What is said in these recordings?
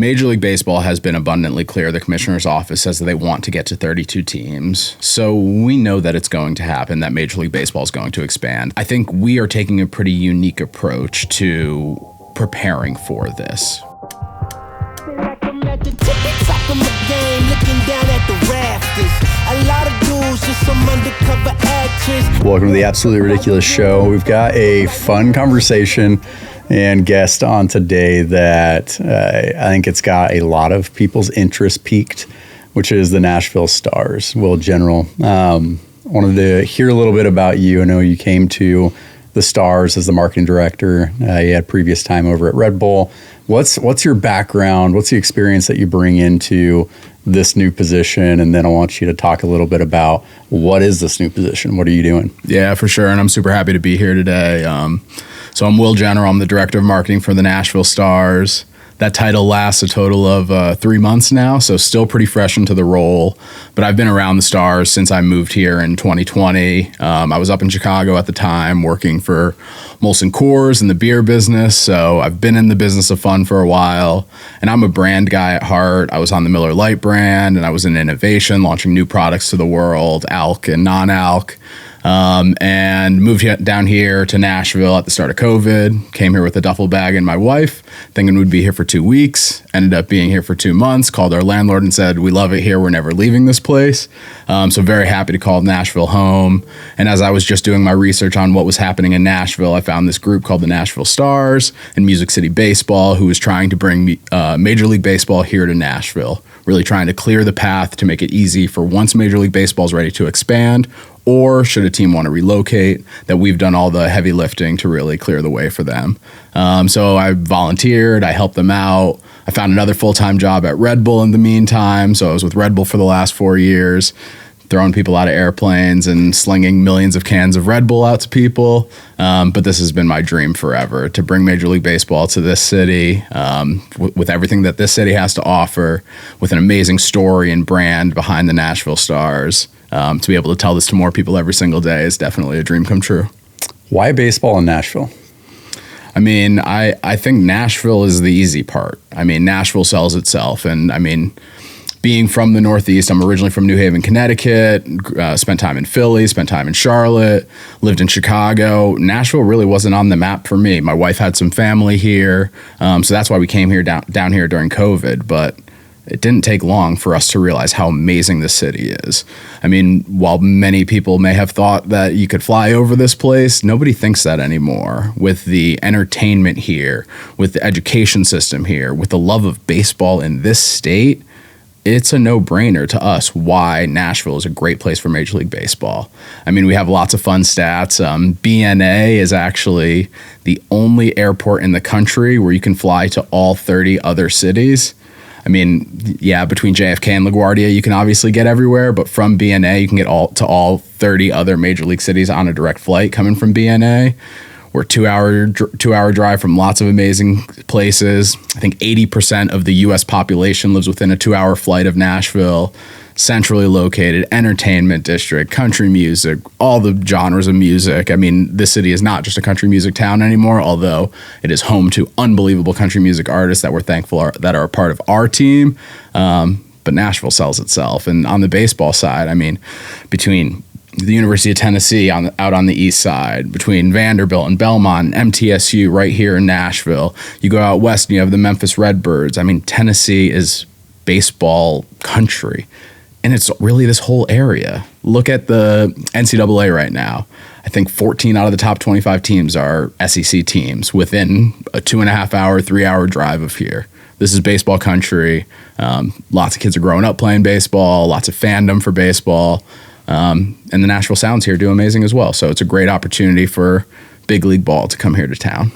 Major League Baseball has been abundantly clear. The commissioner's office says that they want to get to 32 teams. So we know that it's going to happen, that Major League Baseball is going to expand. I think we are taking a pretty unique approach to preparing for this. Welcome to the Absolutely Ridiculous Show. We've got a fun conversation and guest on today that I think it's got a lot of people's interest piqued, which is the Nashville Stars. Will General, wanted to hear a little bit about you. I know you came to the Stars as the marketing director. You had previous time over at Red Bull. What's your background? What's the experience that you bring into this new position? And then I want you to talk a little bit about what is this new position? What are you doing? Yeah, for sure. And I'm super happy to be here today. So I'm Will General. I'm the director of marketing for the Nashville Stars. That title lasts a total of 3 months now, so still pretty fresh into the role. But I've been around the Stars since I moved here in 2020. I was up in Chicago at the time working for Molson Coors in the beer business, so I've been in the business of fun for a while. And I'm a brand guy at heart. I was on the Miller Lite brand, and I was in innovation, launching new products to the world, alc and non-alc. And moved down here to Nashville at the start of COVID. Came here with a duffel bag and my wife, thinking we'd be here for 2 weeks. Ended up being here for 2 months. Called our landlord and said, "We love it here. We're never leaving this place." So very happy to call Nashville home. And as I was just doing my research on what was happening in Nashville, I found this group called the Nashville Stars and Music City Baseball, who was trying to bring Major League Baseball here to Nashville. Really trying to clear the path to make it easy for once Major League Baseball is ready to expand, or should a team want to relocate, that we've done all the heavy lifting to really clear the way for them. So I volunteered, I helped them out. I found another full-time job at Red Bull in the meantime. So I was with Red Bull for the last 4 years, throwing people out of airplanes and slinging millions of cans of Red Bull out to people. But this has been my dream forever, to bring Major League Baseball to this city, with everything that this city has to offer, with an amazing story and brand behind the Nashville Stars. To be able to tell this to more people every single day is definitely a dream come true. Why baseball in Nashville? I mean, I think Nashville is the easy part. I mean, Nashville sells itself. And I mean, being from the Northeast, I'm originally from New Haven, Connecticut, spent time in Philly, spent time in Charlotte, lived in Chicago. Nashville really wasn't on the map for me. My wife had some family here. So that's why we came here down here during COVID. But it didn't take long for us to realize how amazing this city is. I mean, while many people may have thought that you could fly over this place, nobody thinks that anymore. With the entertainment here, with the education system here, with the love of baseball in this state, it's a no-brainer to us why Nashville is a great place for Major League Baseball. I mean, we have lots of fun stats. BNA is actually the only airport in the country where you can fly to all 30 other cities. I mean, yeah, between JFK and LaGuardia, you can obviously get everywhere, but from BNA, you can get to all 30 other major league cities on a direct flight coming from BNA. We're a two-hour drive from lots of amazing places. I think 80% of the U.S. population lives within a 2-hour flight of Nashville. Centrally located, entertainment district, country music, all the genres of music. I mean, this city is not just a country music town anymore, although it is home to unbelievable country music artists that we're thankful that are a part of our team. But Nashville sells itself. And on the baseball side, I mean, between the University of Tennessee out on the east side, between Vanderbilt and Belmont and MTSU right here in Nashville, you go out west and you have the Memphis Redbirds. I mean, Tennessee is baseball country. And it's really this whole area. Look at the NCAA right now. I think 14 out of the top 25 teams are SEC teams within a 2.5 hour, 3-hour drive of here. This is baseball country. Lots of kids are growing up playing baseball, lots of fandom for baseball. And the Nashville Sounds here do amazing as well. So it's a great opportunity for big league ball to come here to town.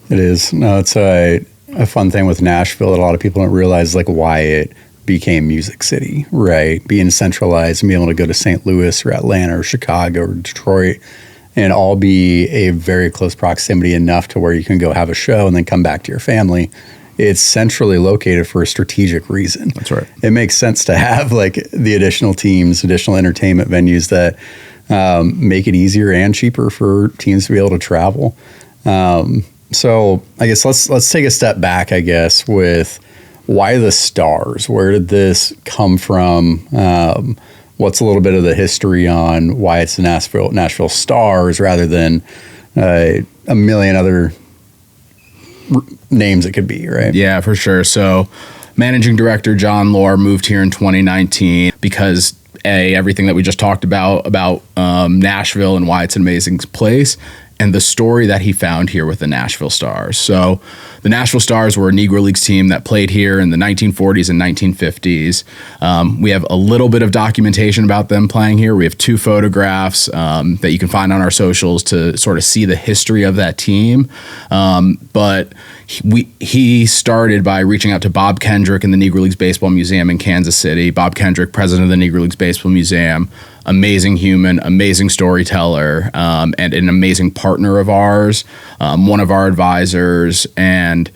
It is. No, it's a fun thing with Nashville that a lot of people don't realize, like, why it became Music City, right? Being centralized and being able to go to St. Louis or Atlanta or Chicago or Detroit and all be a very close proximity enough to where you can go have a show and then come back to your family. It's centrally located for a strategic reason. That's right. It makes sense to have like the additional teams, additional entertainment venues that make it easier and cheaper for teams to be able to travel. So I guess let's take a step back, I guess, with why the Stars? Where did this come from? What's a little bit of the history on why it's the Nashville Stars rather than a million other names it could be, right? Yeah, for sure. So managing director John Lohr moved here in 2019 because everything that we just talked about Nashville and why it's an amazing place, and the story that he found here with the Nashville Stars. So the Nashville Stars were a Negro Leagues team that played here in the 1940s and 1950s. We have a little bit of documentation about them playing here. We have 2 photographs that you can find on our socials to sort of see the history of that team. But he started by reaching out to Bob Kendrick in the Negro Leagues Baseball Museum in Kansas City. Bob Kendrick, president of the Negro Leagues Baseball Museum, amazing human, amazing storyteller, and an amazing partner of ours, one of our advisors, and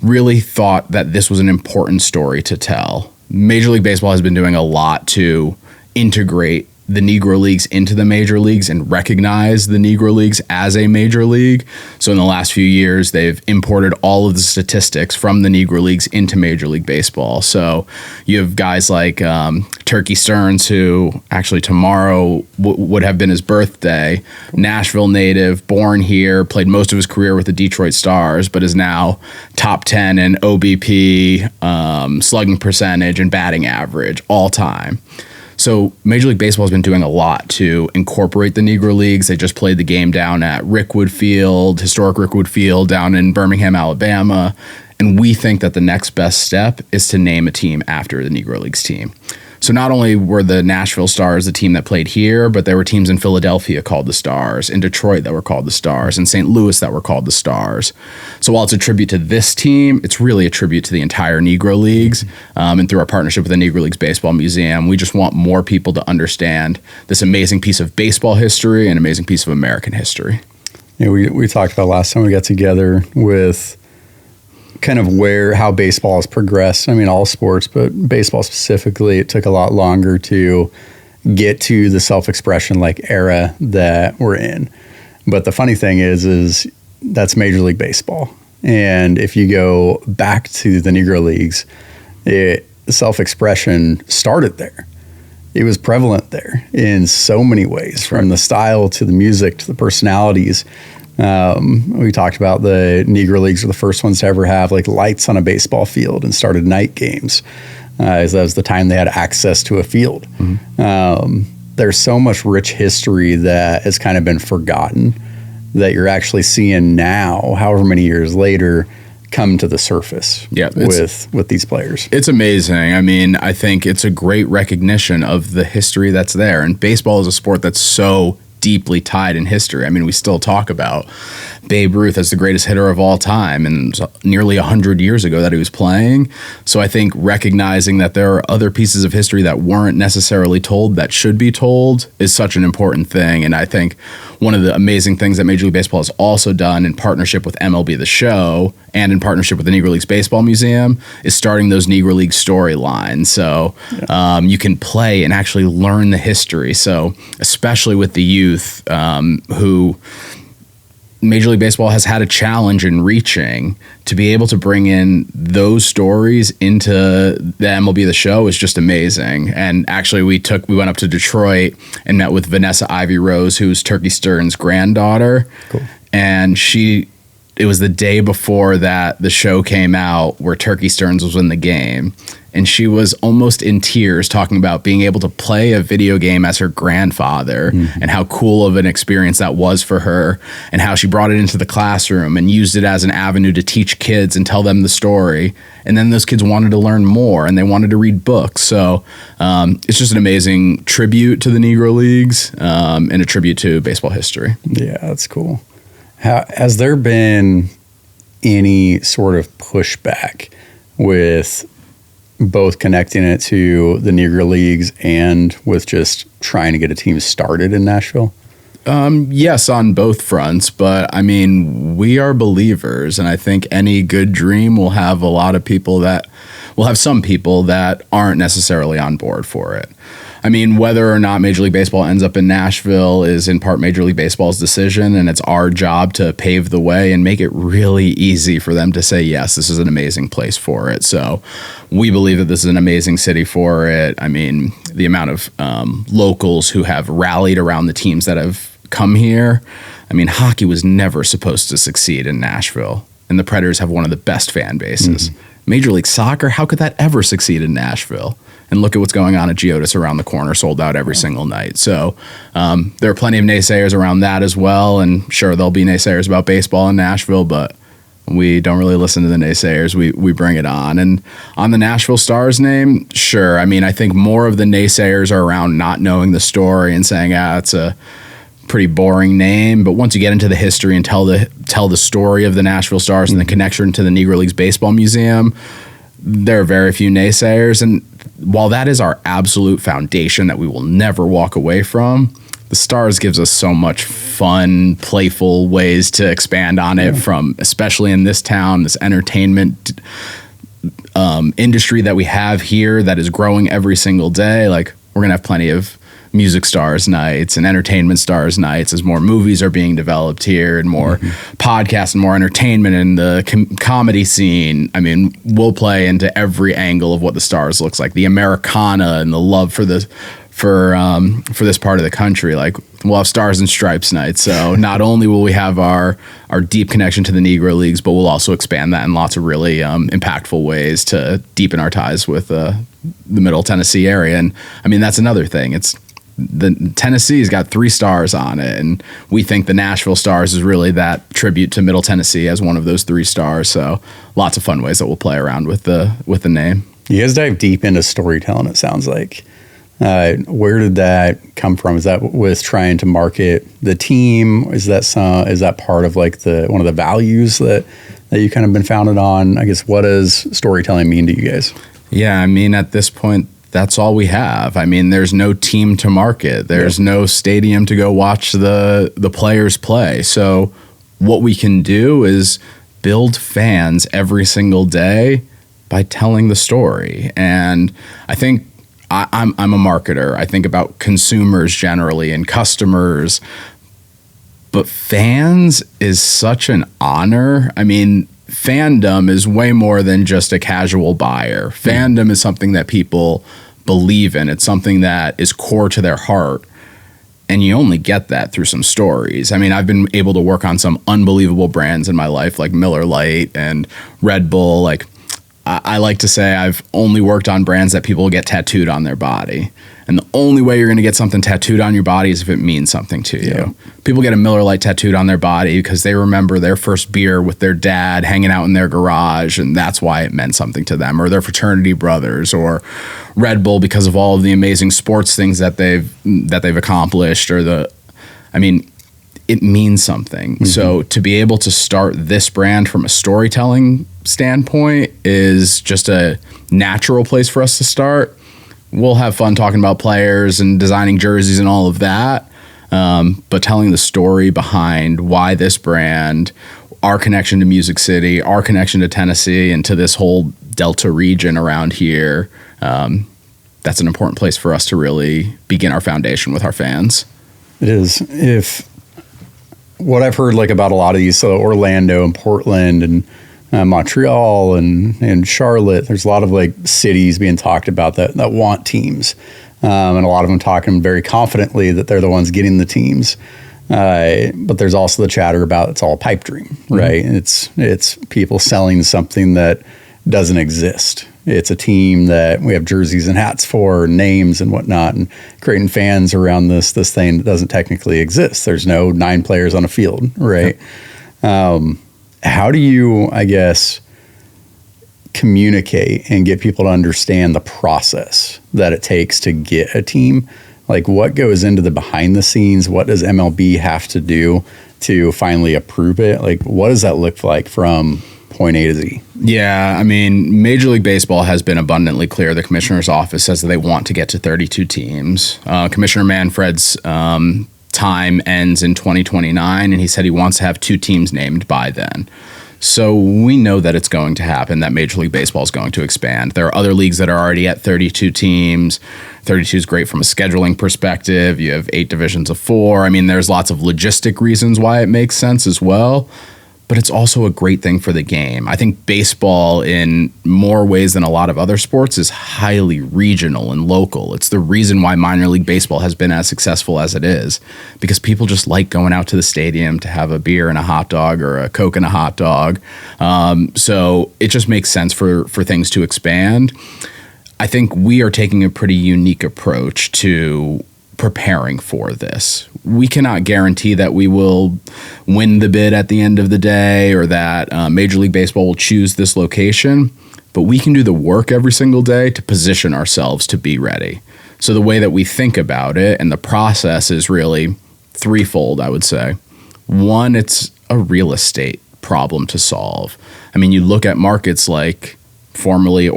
really thought that this was an important story to tell. Major League Baseball has been doing a lot to integrate the Negro Leagues into the major leagues and recognize the Negro Leagues as a major league. So in the last few years, they've imported all of the statistics from the Negro Leagues into Major League Baseball. So you have guys like Turkey Stearns, who actually tomorrow would have been his birthday, Nashville native, born here, played most of his career with the Detroit Stars, but is now top 10 in OBP, slugging percentage, and batting average all time. So Major League Baseball has been doing a lot to incorporate the Negro Leagues. They just played the game down at Rickwood Field, historic Rickwood Field down in Birmingham, Alabama. And we think that the next best step is to name a team after the Negro Leagues team. So not only were the Nashville Stars the team that played here, but there were teams in Philadelphia called the Stars, in Detroit that were called the Stars, in St. Louis that were called the Stars. So while it's a tribute to this team, it's really a tribute to the entire Negro Leagues. And through our partnership with the Negro Leagues Baseball Museum, we just want more people to understand this amazing piece of baseball history and amazing piece of American history. Yeah, we talked about last time we got together with kind of how baseball has progressed. I mean, all sports, but baseball specifically, it took a lot longer to get to the self-expression like era that we're in. But the funny thing is that's Major League Baseball. And if you go back to the Negro Leagues, self-expression started there. It was prevalent there in so many ways, from the style to the music to the personalities. We talked about the Negro Leagues were the first ones to ever have like lights on a baseball field and started night games. As that was the time they had access to a field. Mm-hmm. There's so much rich history that has kind of been forgotten that you're actually seeing now, however many years later, come to the surface with these players. It's amazing. I mean, I think it's a great recognition of the history that's there. And baseball is a sport that's so deeply tied in history. I mean, we still talk about Babe Ruth as the greatest hitter of all time, and it was nearly 100 years ago that he was playing. So I think recognizing that there are other pieces of history that weren't necessarily told that should be told is such an important thing. And I think one of the amazing things that Major League Baseball has also done in partnership with MLB The Show and in partnership with the Negro Leagues Baseball Museum is starting those Negro League storylines. So you can play and actually learn the history. So especially with the youth who Major League Baseball has had a challenge in reaching, to be able to bring in those stories into the MLB The Show is just amazing. And actually we went up to Detroit and met with Vanessa Ivy Rose, who's Turkey Stearns' granddaughter. Cool. And it was the day before that the show came out where Turkey Stearns was in the game. And she was almost in tears talking about being able to play a video game as her grandfather and how cool of an experience that was for her, and how she brought it into the classroom and used it as an avenue to teach kids and tell them the story. And then those kids wanted to learn more and they wanted to read books. So it's just an amazing tribute to the Negro Leagues and a tribute to baseball history. Yeah, that's cool. Has there been any sort of pushback with both connecting it to the Negro Leagues and with just trying to get a team started in Nashville? Yes, on both fronts, but I mean, we are believers, and I think any good dream will have some people that aren't necessarily on board for it. I mean, whether or not Major League Baseball ends up in Nashville is in part Major League Baseball's decision, and it's our job to pave the way and make it really easy for them to say, yes, this is an amazing place for it. So we believe that this is an amazing city for it. I mean, the amount of locals who have rallied around the teams that have come here. I mean, hockey was never supposed to succeed in Nashville, and the Predators have one of the best fan bases. Major League Soccer, how could that ever succeed in Nashville? And look at what's going on at Geodis around the corner, sold out every single night. So there are plenty of naysayers around that as well. And sure, there'll be naysayers about baseball in Nashville, but we don't really listen to the naysayers. We bring it on. And on the Nashville Stars name, sure. I mean, I think more of the naysayers are around not knowing the story and saying, it's a pretty boring name. But once you get into the history and tell the story of the Nashville Stars and the connection to the Negro Leagues Baseball Museum, there are very few naysayers. And while that is our absolute foundation that we will never walk away from, the Stars gives us so much fun, playful ways to expand on it, from especially in this town, this entertainment industry that we have here that is growing every single day. Like, we're going to have plenty of music stars nights and entertainment stars nights as more movies are being developed here and more podcasts and more entertainment in the comedy scene. I mean, we'll play into every angle of what the Stars looks like, the Americana and the love for this part of the country. Like, we'll have Stars and Stripes nights. So not only will we have our deep connection to the Negro Leagues, but we'll also expand that in lots of really impactful ways to deepen our ties with the Middle Tennessee area. And I mean, that's another thing. The Tennessee's got 3 stars on it, and we think the Nashville Stars is really that tribute to Middle Tennessee as one of those 3 stars. So lots of fun ways that we'll play around with the name. You guys dive deep into storytelling, it sounds like. Where did that come from? Is that with trying to market the team? Is that part of like one of the values that you kind of been founded on? I guess, what does storytelling mean to you guys? Yeah, I mean, at this point, that's all we have. I mean, there's no team to market. There's no stadium to go watch the players play. So what we can do is build fans every single day by telling the story. And I think I'm a marketer. I think about consumers generally and customers, but fans is such an honor. I mean, fandom is way more than just a casual buyer. Fandom is something that people believe in. It's something that is core to their heart. And you only get that through some stories. I mean, I've been able to work on some unbelievable brands in my life, like Miller Lite and Red Bull. Like, I like to say I've only worked on brands that people get tattooed on their body. And the only way you're going to get something tattooed on your body is if it means something to you. Yeah. People get a Miller Lite tattooed on their body because they remember their first beer with their dad hanging out in their garage, and that's why it meant something to them, or their fraternity brothers, or Red Bull because of all of the amazing sports things that they've accomplished, it means something. Mm-hmm. So to be able to start this brand from a storytelling standpoint is just a natural place for us to start. We'll have fun talking about players and designing jerseys and all of that. But telling the story behind why this brand, our connection to Music City, our connection to Tennessee, and to this whole Delta region around here, that's an important place for us to really begin our foundation with our fans. It is. What I've heard about a lot of these, Orlando and Portland and Montreal and Charlotte, there's a lot of cities being talked about that want teams, and a lot of them talking very confidently that they're the ones getting the teams. But there's also the chatter about it's all a pipe dream, right? Mm-hmm. It's people selling something that doesn't exist. It's a team that we have jerseys and hats for, names and whatnot, and creating fans around this thing that doesn't technically exist. There's no 9 players on a field, right? Yep. How do you, I guess, communicate and get people to understand the process that it takes to get a team? What goes into the behind the scenes? What does MLB have to do to finally approve it? What does that look like from point A to Z? Yeah, I mean, Major League Baseball has been abundantly clear. The commissioner's office says that they want to get to 32 teams. Commissioner Manfred's time ends in 2029, and he said he wants to have 2 teams named by then. So we know that it's going to happen, that Major League Baseball is going to expand. There are other leagues that are already at 32 teams. 32 is great from a scheduling perspective. You have 8 divisions of 4. I mean, there's lots of logistic reasons why it makes sense as well. But it's also a great thing for the game. I think baseball, in more ways than a lot of other sports, is highly regional and local. It's the reason why minor league baseball has been as successful as it is, because people just like going out to the stadium to have a beer and a hot dog, or a Coke and a hot dog. So it just makes sense for things to expand. I think we are taking a pretty unique approach to preparing for this. We cannot guarantee that we will win the bid at the end of the day, or that Major League Baseball will choose this location, but we can do the work every single day to position ourselves to be ready. So the way that we think about it and the process is really threefold, I would say. One, it's a real estate problem to solve. I mean, you look at markets like formerly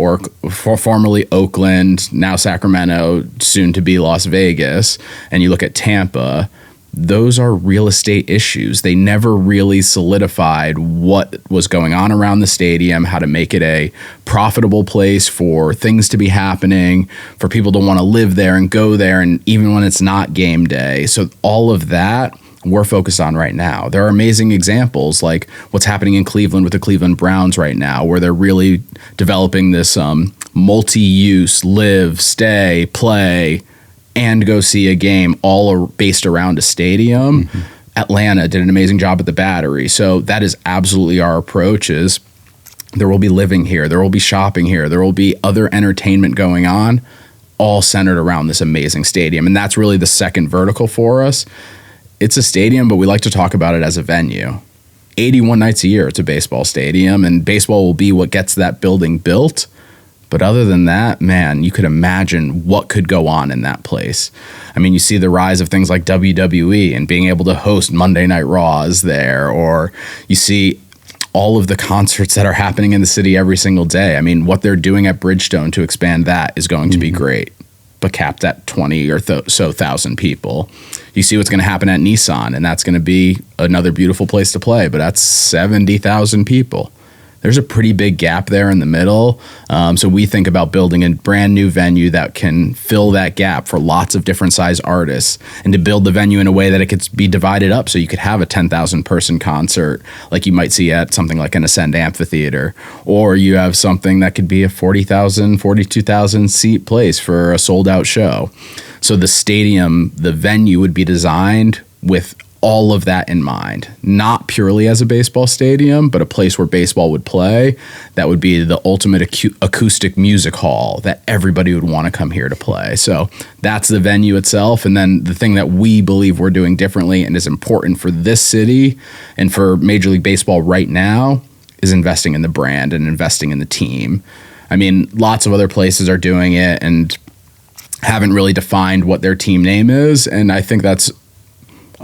Oakland, now Sacramento, soon to be Las Vegas, and you look at Tampa, those are real estate issues. They never really solidified what was going on around the stadium, how to make it a profitable place for things to be happening, for people to want to live there and go there, and even when it's not game day. So all of that we're focused on right now. There are amazing examples like what's happening in Cleveland with the Cleveland Browns right now, where they're really developing this multi-use, live, stay, play, and go see a game, all based around a stadium. Mm-hmm. Atlanta did an amazing job at the Battery. So that is absolutely our approach. Is there will be living here, there will be shopping here, there will be other entertainment going on, all centered around this amazing stadium. And that's really the second vertical for us. It's a stadium, but we like to talk about it as a venue. 81 nights a year, it's a baseball stadium, and baseball will be what gets that building built. But other than that, man, you could imagine what could go on in that place. I mean, you see the rise of things like WWE and being able to host Monday Night Raws there, or you see all of the concerts that are happening in the city every single day. I mean, what they're doing at Bridgestone to expand that is going to be great, but capped at 20 or so thousand people. You see what's going to happen at Nissan, and that's going to be another beautiful place to play, but that's 70,000 people. There's a pretty big gap there in the middle. So we think about building a brand new venue that can fill that gap for lots of different size artists, and to build the venue in a way that it could be divided up so you could have a 10,000 person concert like you might see at something like an Ascend Amphitheater, or you have something that could be a 40,000, 42,000 seat place for a sold out show. So the stadium, the venue would be designed with all of that in mind, not purely as a baseball stadium, but a place where baseball would play. That would be the ultimate acoustic music hall that everybody would want to come here to play. So that's the venue itself. And then the thing that we believe we're doing differently and is important for this city and for Major League Baseball right now is investing in the brand and investing in the team. I mean, lots of other places are doing it and haven't really defined what their team name is. And I think that's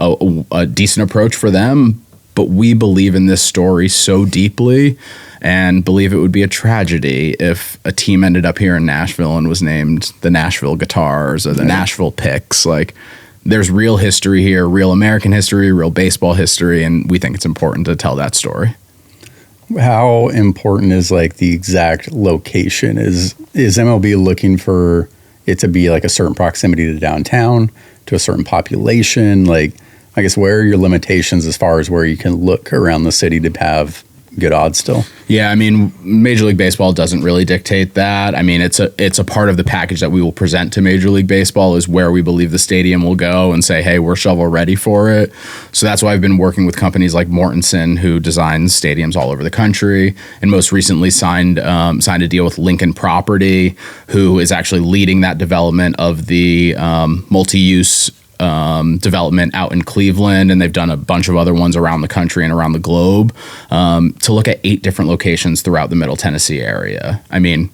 a decent approach for them, but we believe in this story so deeply and believe it would be a tragedy if a team ended up here in Nashville and was named the Nashville Guitars or the Nashville Picks. Like, there's real history here, real American history, real baseball history, and we think it's important to tell that story. How important is like the exact location? Is MLB looking for it to be like a certain proximity to downtown, to a certain population? Like, I guess, where are your limitations as far as where you can look around the city to have good odds still? Yeah, I mean, Major League Baseball doesn't really dictate that. I mean, it's a part of the package that we will present to Major League Baseball is where we believe the stadium will go and say, hey, we're shovel ready for it. So that's why I've been working with companies like Mortensen, who designs stadiums all over the country, and most recently signed a deal with Lincoln Property, who is actually leading that development of the multi-use development out in Cleveland, and they've done a bunch of other ones around the country and around the globe, to look at 8 different locations throughout the Middle Tennessee area. I mean,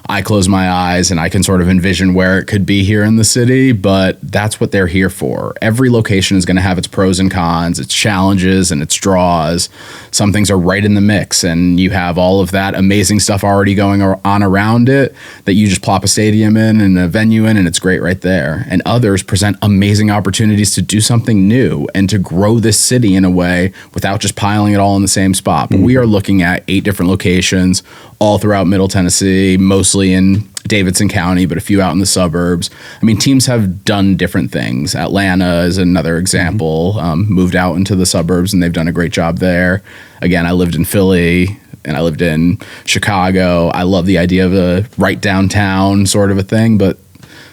I close my eyes and I can sort of envision where it could be here in the city, but that's what they're here for. Every location is going to have its pros and cons, its challenges and its draws. Some things are right in the mix, and you have all of that amazing stuff already going on around it that you just plop a stadium in and a venue in, and it's great right there. And others present amazing opportunities to do something new and to grow this city in a way without just piling it all in the same spot. But we are looking at 8 different locations all throughout Middle Tennessee, mostly in Davidson County, but a few out in the suburbs. I mean, teams have done different things. Atlanta is another example, moved out into the suburbs, and they've done a great job there. Again, I lived in Philly and I lived in Chicago. I love the idea of a right downtown sort of a thing, but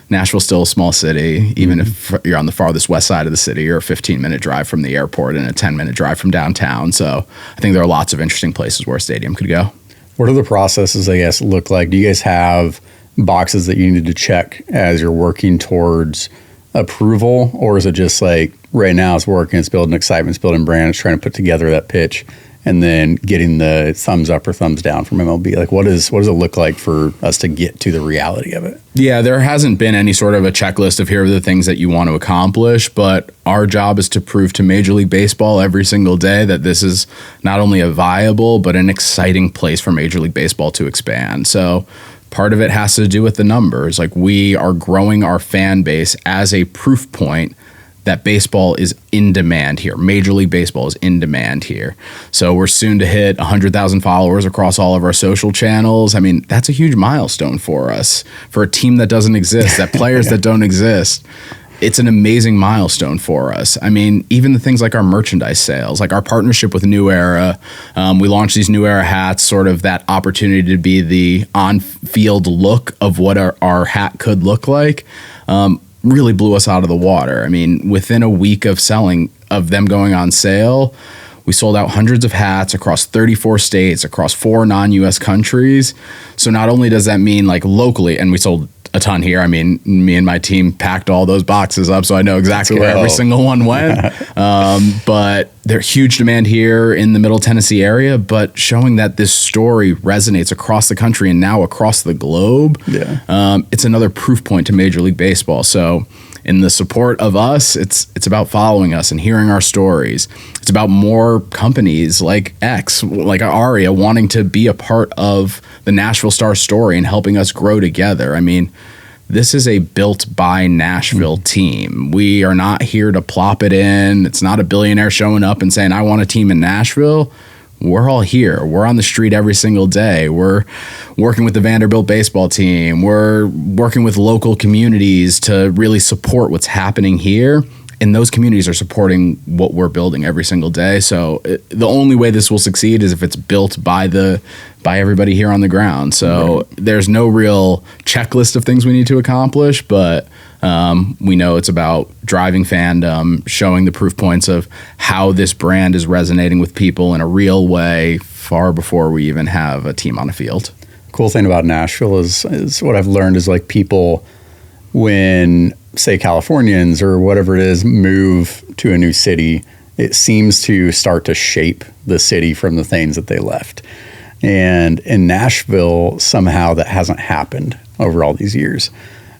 Nashville's still a small city, even if you're on the farthest west side of the city. You're a 15-minute drive from the airport and a 10-minute drive from downtown. So I think there are lots of interesting places where a stadium could go. What do the processes, I guess, look like? Do you guys have boxes that you need to check as you're working towards approval? Or is it just like right now it's working, it's building excitement, it's building brand, it's trying to put together that pitch and then getting the thumbs up or thumbs down from MLB? Like what does it look like for us to get to the reality of it? Yeah, there hasn't been any sort of a checklist of here are the things that you want to accomplish, but our job is to prove to Major League Baseball every single day that this is not only a viable, but an exciting place for Major League Baseball to expand. So part of it has to do with the numbers. Like we are growing our fan base as a proof point that baseball is in demand here. Major League Baseball is in demand here. So we're soon to hit 100,000 followers across all of our social channels. I mean, that's a huge milestone for us, for a team that doesn't exist, that players that don't exist. It's an amazing milestone for us. I mean, even the things like our merchandise sales, like our partnership with New Era. We launched these New Era hats, sort of that opportunity to be the on-field look of what our hat could look like. Really blew us out of the water. I mean, within a week of them going on sale, we sold out hundreds of hats across 34 states, across 4 non-US countries. So not only does that mean like locally, and we sold a ton here. I mean, me and my team packed all those boxes up, so I know exactly where every single one went. But there's huge demand here in the Middle Tennessee area, but showing that this story resonates across the country and now across the globe, it's another proof point to Major League Baseball. So in the support of us, it's about following us and hearing our stories. It's about more companies like X, like Aria, wanting to be a part of the Nashville Stars story and helping us grow together. I mean, this is a built by Nashville team. We are not here to plop it in. It's not a billionaire showing up and saying, I want a team in Nashville. We're all here. We're on the street every single day. We're working with the Vanderbilt baseball team. We're working with local communities to really support what's happening here. And those communities are supporting what we're building every single day. So the only way this will succeed is if it's built by everybody here on the ground. So there's no real checklist of things we need to accomplish, but we know it's about driving fandom, showing the proof points of how this brand is resonating with people in a real way far before we even have a team on a field. Cool thing about Nashville is what I've learned is like people, when say Californians or whatever it is move to a new city, it seems to start to shape the city from the things that they left. And in Nashville, somehow that hasn't happened over all these years.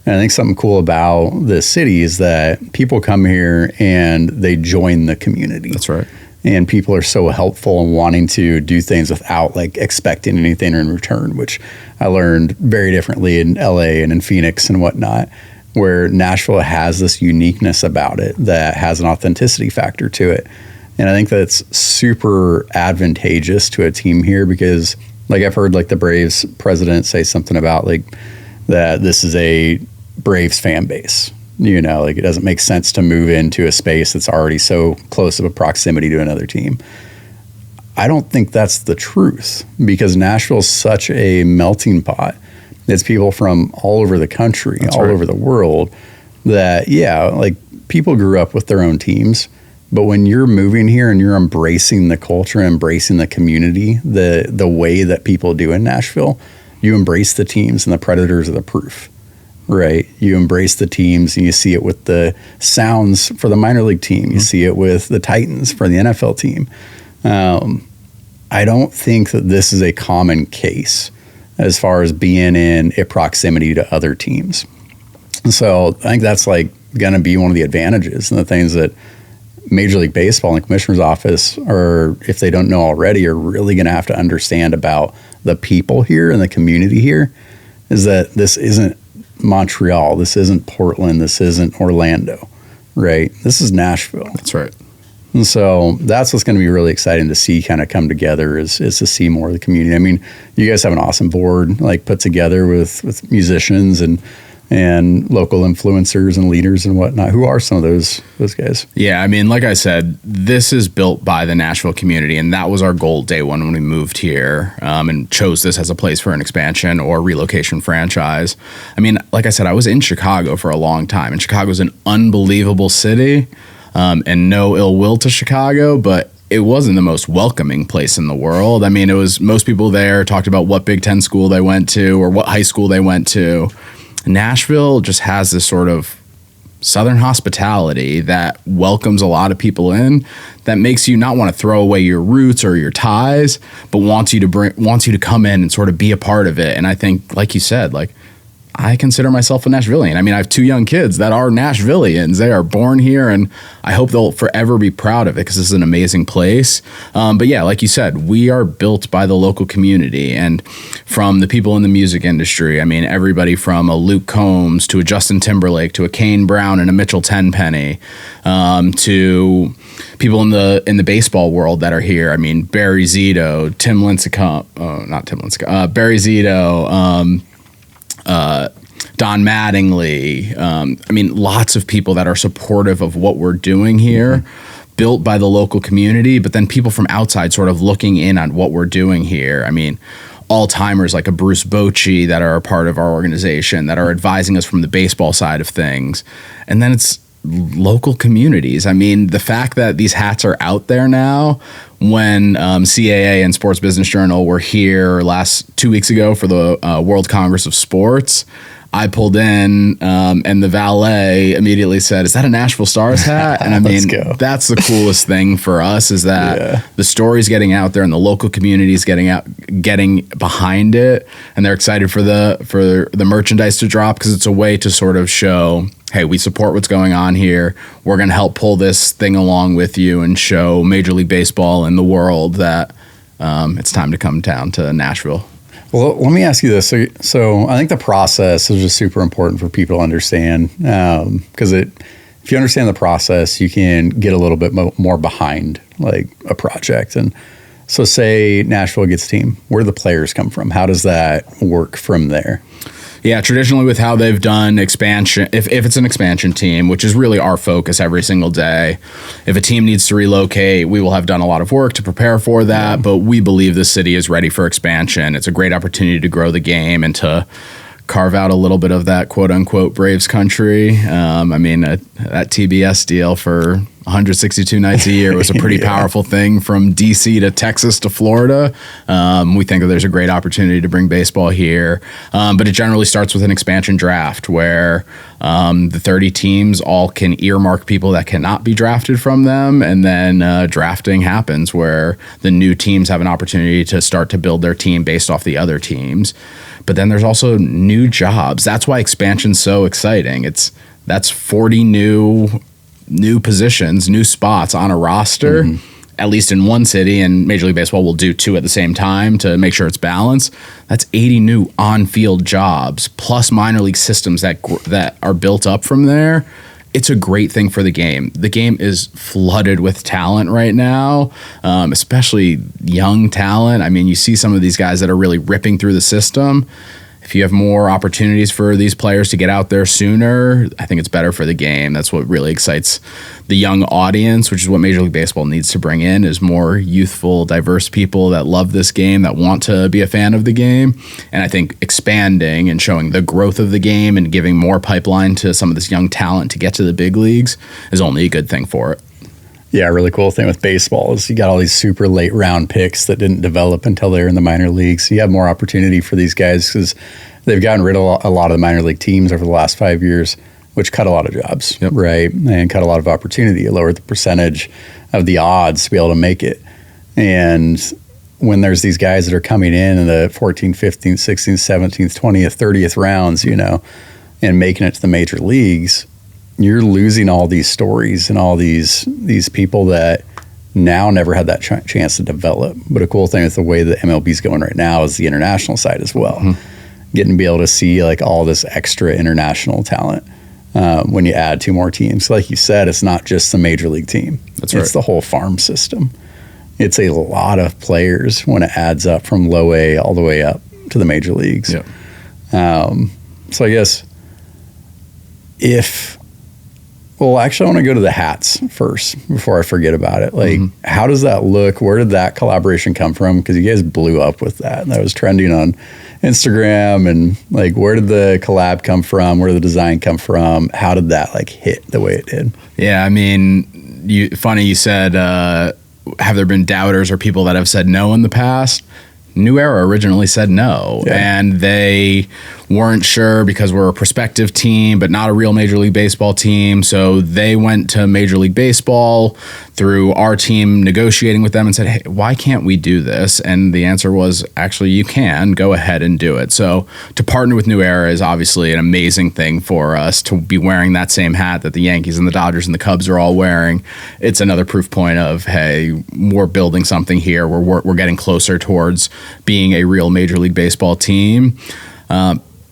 And I think something cool about this city is that people come here and they join the community. That's right. And people are so helpful and wanting to do things without like expecting anything in return, which I learned very differently in LA and in Phoenix and whatnot, where Nashville has this uniqueness about it that has an authenticity factor to it. And I think that's super advantageous to a team here because like I've heard like the Braves president say something about like that this is a Braves fan base. You know, like it doesn't make sense to move into a space that's already so close of a proximity to another team. I don't think that's the truth because Nashville's such a melting pot. It's people from all over the country, over the world that, like people grew up with their own teams. But when you're moving here and you're embracing the culture, embracing the community, the way that people do in Nashville, you embrace the teams and the Predators are the proof, right? You embrace the teams and you see it with the Sounds for the minor league team. You see it with the Titans for the NFL team. I don't think that this is a common case. as far as being in a proximity to other teams. And so I think that's like going to be one of the advantages and the things that Major League Baseball and the Commissioner's Office, or if they don't know already, are really going to have to understand about the people here and the community here, is that this isn't Montreal, this isn't Portland, this isn't Orlando, right? This is Nashville. That's right. And so that's what's going to be really exciting to see kind of come together is to see more of the community. I mean, you guys have an awesome board like put together with musicians and local influencers and leaders and whatnot. Who are some of those guys? Yeah, I mean, like I said, this is built by the Nashville community, and that was our goal day one when we moved here and chose this as a place for an expansion or relocation franchise. I mean, like I said, I was in Chicago for a long time, and Chicago's an unbelievable city, and no ill will to Chicago, but it wasn't the most welcoming place in the world. I mean, it was most people there talked about what Big Ten school they went to or what high school they went to. Nashville just has this sort of Southern hospitality that welcomes a lot of people in, that makes you not want to throw away your roots or your ties, but wants you to come in and sort of be a part of it. And I think, like you said, like I consider myself a Nashvilleian. I mean, I have 2 young kids that are Nashvilleians. They are born here, and I hope they'll forever be proud of it because this is an amazing place. But yeah, like you said, we are built by the local community and from the people in the music industry. I mean, everybody from a Luke Combs to a Justin Timberlake to a Kane Brown and a Mitchell Tenpenny to people in the baseball world that are here. I mean, Barry Zito, Barry Zito, Don Mattingly. I mean, lots of people that are supportive of what we're doing here, built by the local community, but then people from outside sort of looking in on what we're doing here. I mean, all-timers like a Bruce Bochy that are a part of our organization that are advising us from the baseball side of things. And then it's local communities. I mean, the fact that these hats are out there now, when CAA and Sports Business Journal were here 2 weeks ago for the World Congress of Sports, I pulled in and the valet immediately said, "Is that a Nashville Stars hat?" And I mean, that's the coolest thing for us is that the story's getting out there and the local community is getting behind it, and they're excited for the merchandise to drop because it's a way to sort of show, hey, we support what's going on here. We're going to help pull this thing along with you and show Major League Baseball and the world that it's time to come down to Nashville. Well, let me ask you this. So I think the process is just super important for people to understand because if you understand the process, you can get a little bit more behind like a project. And so say Nashville gets a team. Where do the players come from? How does that work from there? Yeah, traditionally with how they've done expansion, if it's an expansion team, which is really our focus every single day, if a team needs to relocate, we will have done a lot of work to prepare for that, but we believe the city is ready for expansion. It's a great opportunity to grow the game and to carve out a little bit of that quote-unquote Braves country. I mean, that TBS deal for 162 nights a year was a pretty powerful thing from D.C. to Texas to Florida. We think that there's a great opportunity to bring baseball here. But it generally starts with an expansion draft where the 30 teams all can earmark people that cannot be drafted from them. And then drafting happens where the new teams have an opportunity to start to build their team based off the other teams. But then there's also new jobs. That's why expansion's so exciting. That's 40 new positions, new spots on a roster, at least in one city, and Major League Baseball will do 2 at the same time to make sure it's balanced. That's 80 new on-field jobs, plus minor league systems that are built up from there. It's a great thing for the game. The game is flooded with talent right now, especially young talent. I mean, you see some of these guys that are really ripping through the system. If you have more opportunities for these players to get out there sooner, I think it's better for the game. That's what really excites the young audience, which is what Major League Baseball needs to bring in, is more youthful, diverse people that love this game, that want to be a fan of the game. And I think expanding and showing the growth of the game and giving more pipeline to some of this young talent to get to the big leagues is only a good thing for it. Yeah, a really cool thing with baseball is you got all these super late round picks that didn't develop until they were in the minor leagues. You have more opportunity for these guys because they've gotten rid of a lot of the minor league teams over the last 5 years, which cut a lot of jobs, right? And cut a lot of opportunity. It lowered the percentage of the odds to be able to make it. And when there's these guys that are coming in the 14th, 15th, 16th, 17th, 20th, 30th rounds, you know, and making it to the major leagues, you're losing all these stories and all these people that now never had that chance to develop. But a cool thing with the way that MLB's going right now is the international side as well. Getting to be able to see like all this extra international talent when you add 2 more teams. Like you said, it's not just the major league team. That's right. It's the whole farm system. It's a lot of players when it adds up from low A all the way up to the major leagues. Yep. So I guess actually I want to go to the hats first before I forget about it. Like, how does that look? Where did that collaboration come from? Because you guys blew up with that. That was trending on Instagram. And like, where did the collab come from? Where did the design come from? How did that like hit the way it did? Yeah, I mean, you said, have there been doubters or people that have said no in the past? New Era originally said no, and they weren't sure because we're a prospective team, but not a real Major League Baseball team. So they went to Major League Baseball through our team negotiating with them and said, hey, why can't we do this? And the answer was, actually, you can go ahead and do it. So to partner with New Era is obviously an amazing thing for us. To be wearing that same hat that the Yankees and the Dodgers and the Cubs are all wearing, it's another proof point of, hey, we're building something here. We're getting closer towards being a real Major League Baseball team.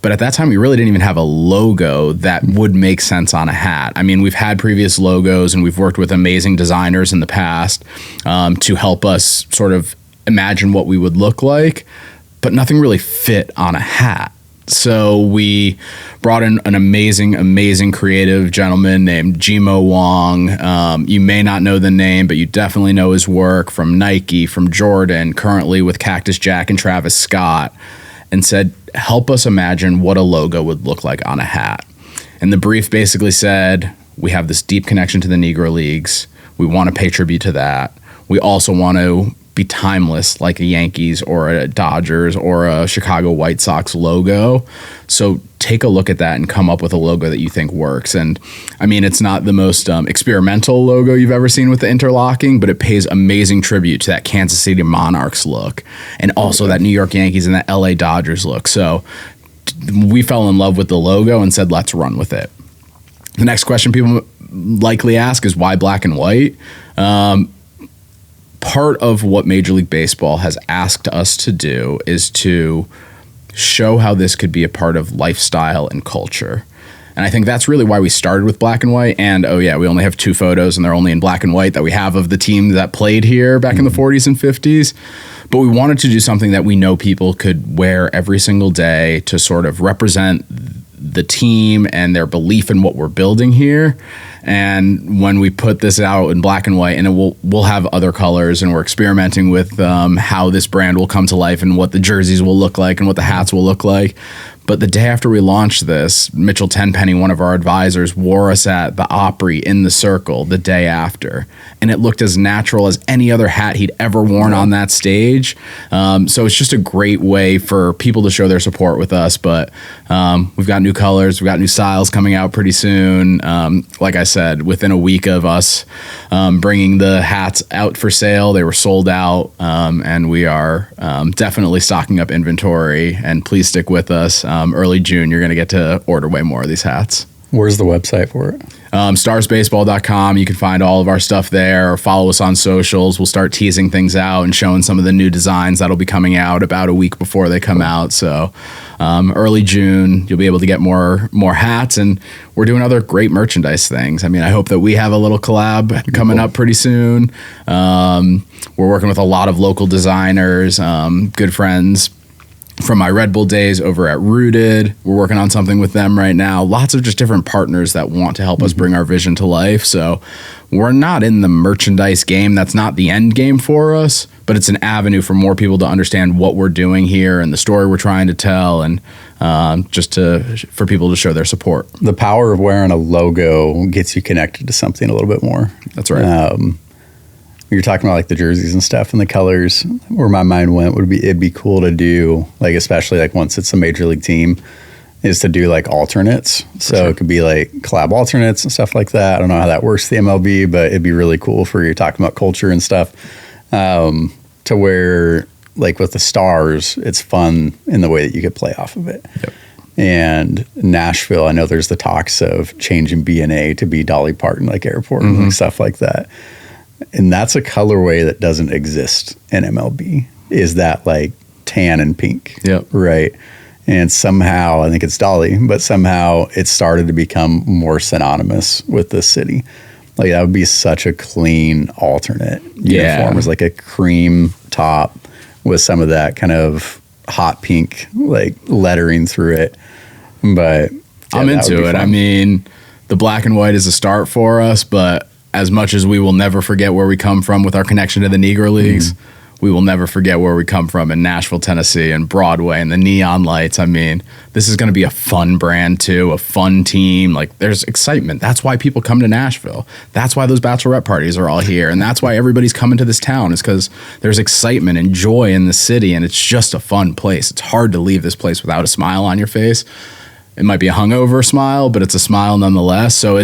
But at that time, we really didn't even have a logo that would make sense on a hat. I mean, we've had previous logos and we've worked with amazing designers in the past to help us sort of imagine what we would look like, but nothing really fit on a hat. So we brought in an amazing creative gentleman named Jimo Wong. You may not know the name, but you definitely know his work from Nike, from Jordan, currently with Cactus Jack and Travis Scott, and said, help us imagine what a logo would look like on a hat. And the brief basically said, we have this deep connection to the Negro Leagues. We want to pay tribute to that. We also want to be timeless like a Yankees or a Dodgers or a Chicago White Sox logo. So take a look at that and come up with a logo that you think works. And I mean, it's not the most experimental logo you've ever seen with the interlocking, but it pays amazing tribute to that Kansas City Monarchs look and also that New York Yankees and that LA Dodgers look. So we fell in love with the logo and said, let's run with it. The next question people likely ask is why black and white? Part of what Major League Baseball has asked us to do is to show how this could be a part of lifestyle and culture. And I think that's really why we started with black and white. And, we only have 2 photos and they're only in black and white that we have of the team that played here back in the 40s and 50s. But we wanted to do something that we know people could wear every single day to sort of represent the team and their belief in what we're building here. And when we put this out in black and white, and we'll have other colors, and we're experimenting with how this brand will come to life and what the jerseys will look like and what the hats will look like. But the day after we launched this, Mitchell Tenpenny, one of our advisors, wore us at the Opry in the Circle the day after. And it looked as natural as any other hat he'd ever worn on that stage. So it's just a great way for people to show their support with us. But we've got new colors. We've got new styles coming out pretty soon. Like I said, within a week of us bringing the hats out for sale, they were sold out. And we are definitely stocking up inventory. And please stick with us. Early June, you're going to get to order way more of these hats. Where's the website for it? Starsbaseball.com. You can find all of our stuff there, or follow us on socials. We'll start teasing things out and showing some of the new designs that'll be coming out about a week before they come out. So early June, you'll be able to get more hats, and we're doing other great merchandise things. I mean, I hope that we have a little collab coming up pretty soon. We're working with a lot of local designers, good friends from my Red Bull days over at Rooted. We're working on something with them right now. Lots of just different partners that want to help us bring our vision to life. So we're not in the merchandise game. That's not the end game for us, but it's an avenue for more people to understand what we're doing here and the story we're trying to tell, and for people to show their support. The power of wearing a logo gets you connected to something a little bit more. That's right. You're talking about like the jerseys and stuff and the colors. Where my mind went it'd be cool to do, like, especially like once it's a major league team, is to do like alternates. So it could be like collab alternates and stuff like that. I don't know how that works, the MLB, but it'd be really cool for you talking about culture and stuff, to where like with the Stars, it's fun in the way that you could play off of it. Yep. And Nashville, I know there's the talks of changing B&A to be Dolly Parton like airport and like stuff like that. And that's a colorway that doesn't exist in MLB, is that like tan and pink. Yep. Right. And somehow, I think it's Dolly, but somehow it started to become more synonymous with this city. Like that would be such a clean alternate uniform. It was like a cream top with some of that kind of hot pink like lettering through it. But yeah, I'm into it. I mean, the black and white is a start for us, but as much as we will never forget where we come from with our connection to the Negro Leagues, we will never forget where we come from in Nashville, Tennessee, and Broadway and the neon lights. I mean, this is going to be a fun brand too, a fun team. Like there's excitement. That's why people come to Nashville. That's why those bachelorette parties are all here. And that's why everybody's coming to this town, is because there's excitement and joy in the city. And it's just a fun place. It's hard to leave this place without a smile on your face. It might be a hungover smile, but it's a smile nonetheless. So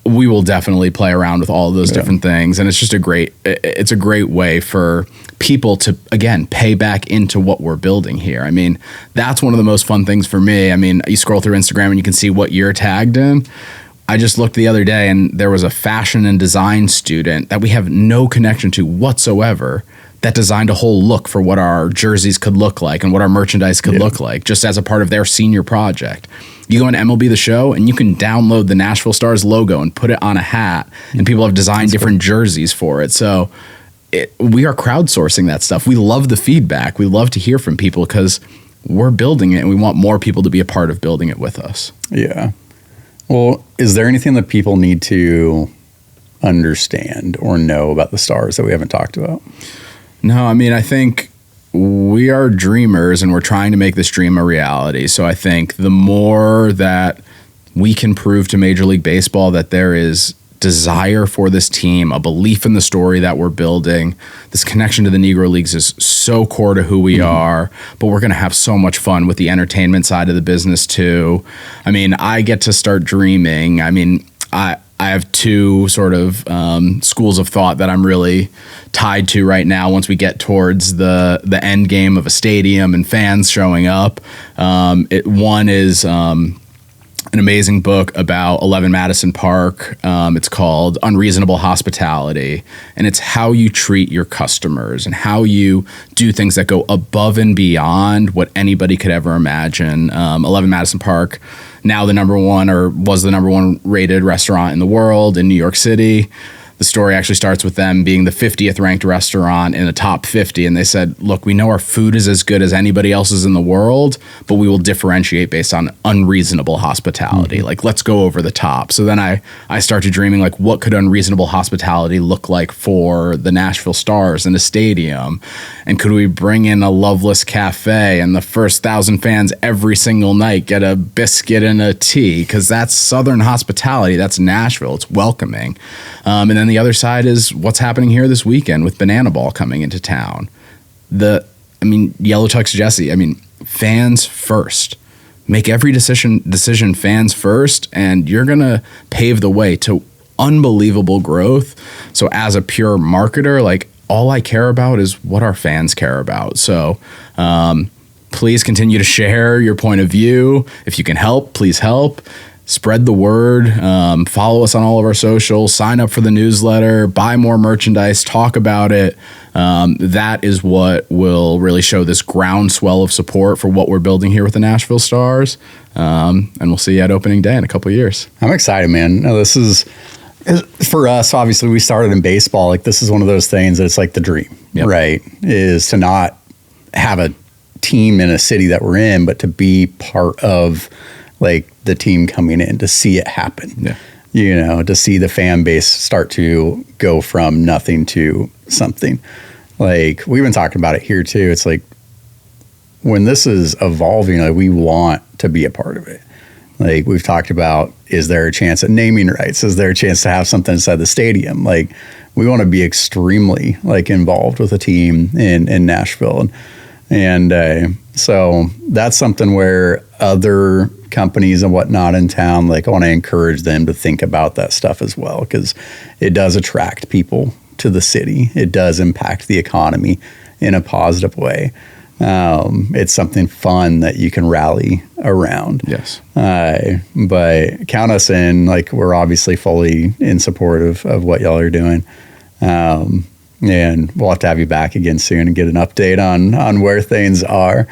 we will definitely play around with all of those different things. And it's just a great way for people to, again, pay back into what we're building here. I mean, that's one of the most fun things for me. I mean, you scroll through Instagram and you can see what you're tagged in. I just looked the other day and there was a fashion and design student that we have no connection to whatsoever that designed a whole look for what our jerseys could look like and what our merchandise could look like, just as a part of their senior project. You go into MLB The Show and you can download the Nashville Stars logo and put it on a hat, and people have designed different jerseys for it. So we are crowdsourcing that stuff. We love the feedback. We love to hear from people because we're building it and we want more people to be a part of building it with us. Yeah. Well, is there anything that people need to understand or know about the Stars that we haven't talked about? No, I mean, I think we are dreamers and we're trying to make this dream a reality. So I think the more that we can prove to Major League Baseball that there is desire for this team, a belief in the story that we're building, this connection to the Negro Leagues is so core to who we are, but we're going to have so much fun with the entertainment side of the business too. I mean, I get to start dreaming. I mean, I have two sort of schools of thought that I'm really tied to right now once we get towards the end game of a stadium and fans showing up. One is an amazing book about 11 Madison Park. It's called Unreasonable Hospitality, and it's how you treat your customers and how you do things that go above and beyond what anybody could ever imagine. 11 Madison Park, now the number one, or was the number one rated restaurant in the world in New York City. The story actually starts with them being the 50th ranked restaurant in the top 50. And they said, look, we know our food is as good as anybody else's in the world, but we will differentiate based on unreasonable hospitality. Like, let's go over the top. So then I started dreaming, like, what could unreasonable hospitality look like for the Nashville Stars in a stadium? And could we bring in a Loveless Cafe and the first 1,000 fans every single night get a biscuit and a tea? Because that's Southern hospitality. That's Nashville. It's welcoming. And then the other side is what's happening here this weekend with Banana Ball coming into town. Yellow Tux Jesse, fans first. Make every decision fans first, and you're going to pave the way to unbelievable growth. So as a pure marketer, like, all I care about is what our fans care about. So please continue to share your point of view. If you can help, please help. Spread the word, follow us on all of our socials, sign up for the newsletter, buy more merchandise, talk about it. That is what will really show this groundswell of support for what we're building here with the Nashville Stars. And we'll see you at opening day in a couple of years. I'm excited, man. This is, for us, obviously, we started in baseball. Like, this is one of those things that it's like the dream, right? Is to not have a team in a city that we're in, but to be part of, like, the team coming in, to see it happen, to see the fan base start to go from nothing to something. Like, we've been talking about it here too. It's like, when this is evolving, like, we want to be a part of it. Like, we've talked about, is there a chance at naming rights? Is there a chance to have something inside the stadium? Like, we want to be extremely, like, involved with a team in Nashville. And so that's something where other companies and whatnot in town, like, I want to encourage them to think about that stuff as well, because it does attract people to the city. It does impact the economy. in a positive way. It's something fun that you can rally around. Yes. But count us in. Like, we're obviously fully in support of what y'all are doing. And we'll have to have you back again soon and get an update on where things are.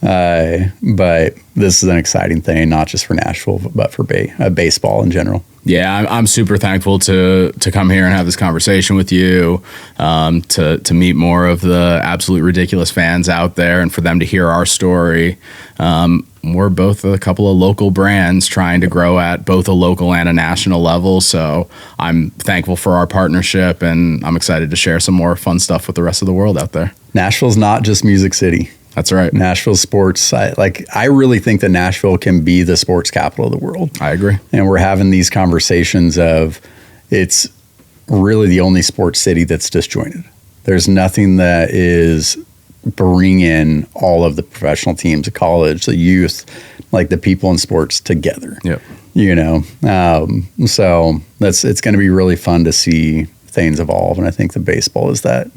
But this is an exciting thing, not just for Nashville, but for baseball in general. Yeah, I'm super thankful to come here and have this conversation with you, to meet more of the absolute ridiculous fans out there, and for them to hear our story. We're both a couple of local brands trying to grow at both a local and a national level. So I'm thankful for our partnership, and I'm excited to share some more fun stuff with the rest of the world out there. Nashville's not just Music City. That's right. Nashville sports. I really think that Nashville can be the sports capital of the world. I agree. And we're having these conversations of it's really the only sports city that's disjointed. There's nothing that is bringing all of the professional teams, the college, the youth, like the people in sports together. Yep. So it's going to be really fun to see things evolve. And I think the baseball is that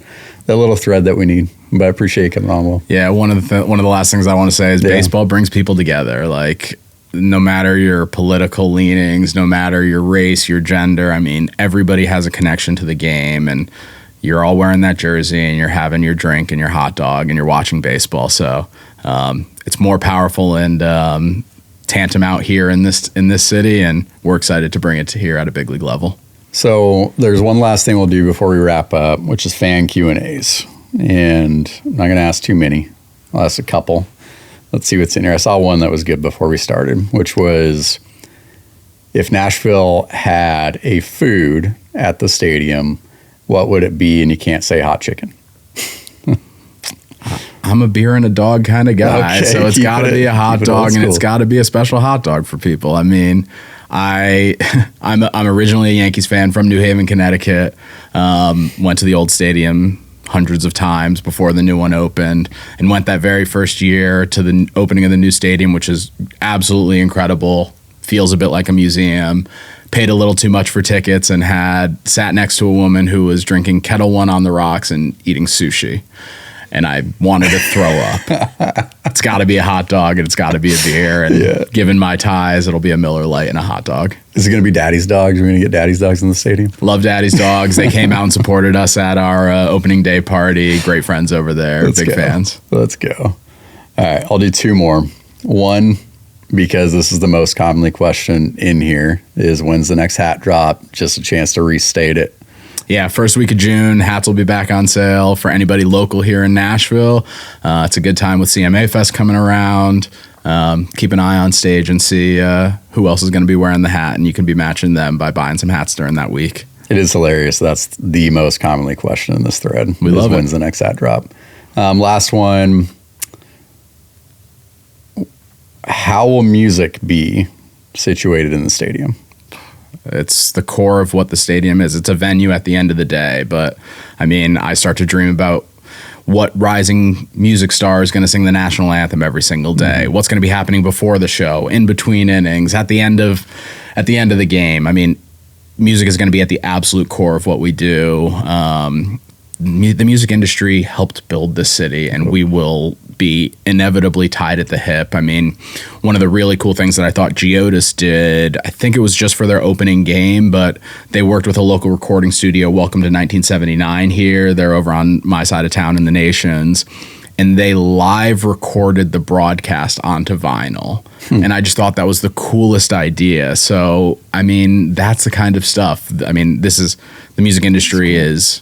little thread that we need. But I appreciate you coming on, Will. Yeah, one of the last things I want to say is baseball brings people together. Like, no matter your political leanings, no matter your race, your gender, I mean, everybody has a connection to the game, and you're all wearing that jersey, and you're having your drink and your hot dog, and you're watching baseball. So it's more powerful and tantamount here in this city, and we're excited to bring it to here at a big league level. So there's one last thing we'll do before we wrap up, which is fan Q&As. And I'm not going to ask too many. I'll ask a couple. Let's see what's in here. I saw one that was good before we started, which was, if Nashville had a food at the stadium, what would it be? And you can't say hot chicken. I'm a beer and a dog kind of guy, okay, so it's got to be a hot dog, and it's got to be a special hot dog for people. I mean, I'm originally a Yankees fan from New Haven, Connecticut. Went to the old stadium hundreds of times before the new one opened, and went that very first year to the opening of the new stadium, which is absolutely incredible. Feels a bit like a museum. Paid a little too much for tickets and sat next to a woman who was drinking Kettle One on the rocks and eating sushi. And I wanted to throw up. It's got to be a hot dog, and it's got to be a beer. And given my ties, it'll be a Miller Lite and a hot dog. Is it going to be Daddy's Dogs? We're going to get Daddy's Dogs in the stadium? Love Daddy's Dogs. They came out and supported us at our opening day party. Great friends over there. Big fans. Let's go. All right, I'll do two more. One, because this is the most commonly questioned in here, is when's the next hat drop? Just a chance to restate it. Yeah, first week of June, hats will be back on sale for anybody local here in Nashville. It's a good time with CMA Fest coming around. Keep an eye on stage and see who else is going to be wearing the hat, and you can be matching them by buying some hats during that week. It is hilarious. That's the most commonly questioned in this thread. We love it. When's the next hat drop? Last one. How will music be situated in the stadium? It's the core of what the stadium is. It's a venue at the end of the day. But, I mean, I start to dream about what rising music star is going to sing the national anthem every single day. What's going to be happening before the show, in between innings, at the end of the game. I mean, music is going to be at the absolute core of what we do. The music industry helped build this city, and we will be inevitably tied at the hip. I mean, one of the really cool things that I thought Geodis did, I think it was just for their opening game, but they worked with a local recording studio, Welcome to 1979 here. They're over on my side of town in the Nations, and they live recorded the broadcast onto vinyl. And I just thought that was the coolest idea. So, I mean, that's the kind of stuff. I mean, the music industry is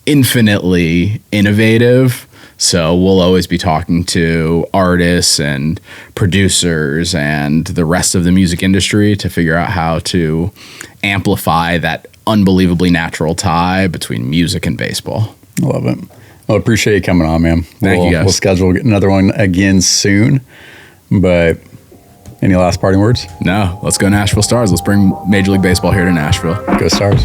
infinitely innovative. So we'll always be talking to artists and producers and the rest of the music industry to figure out how to amplify that unbelievably natural tie between music and baseball. I love it. Well, appreciate you coming on, man. Thank you, guys. We'll schedule another one again soon. But any last parting words? No, let's go Nashville Stars. Let's bring Major League Baseball here to Nashville. Go Stars.